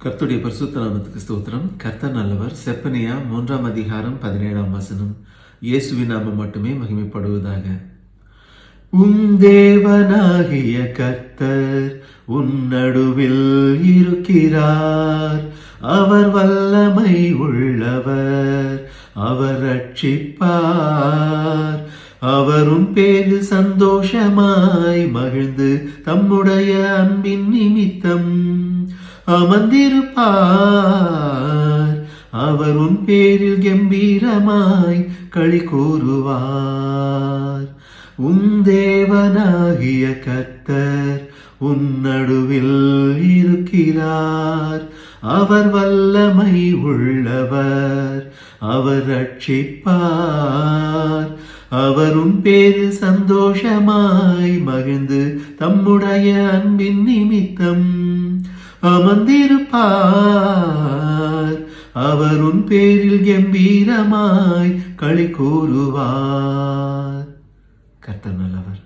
கர்த்தருடைய பரிசுத்த நாமத்துக்கு ஸ்தோத்திரம். கர்த்தர் நல்லவர். செப்பனியா 3 அதிகாரம் 17 வசனம். இயேசுவின் நாமம் மட்டுமே மகிமைப்படுவதாக. உன் தேவனாகிய கர்த்தர் உன் நடுவில் இருக்கிறார். அவர் வல்லமை உள்ளவர், அவர் ரட்சிப்பார். அவர் உன் பேரில் சந்தோஷமாய் மகிழ்ந்து தம்முடைய அன்பின் நிமித்தம் அமர்ந்திருப்பார். அவர் உன் பேரில் கம்பீரமாய் களி கூறுவார். உன் தேவனாகிய கர்த்தர் உன் நடுவில் இருக்கிறார். அவர் வல்லமை உள்ளவர், அவர் ரட்சிப்பார். அவர் உன் பேரில் சந்தோஷமாய் மகிழ்ந்து தம்முடைய அன்பின் நிமித்தம் அமர்ந்திருப்பார். அவர் உன் பேரில் கம்பீரமாய் களி கூறுவார். கர்த்தர் நல்லவர்.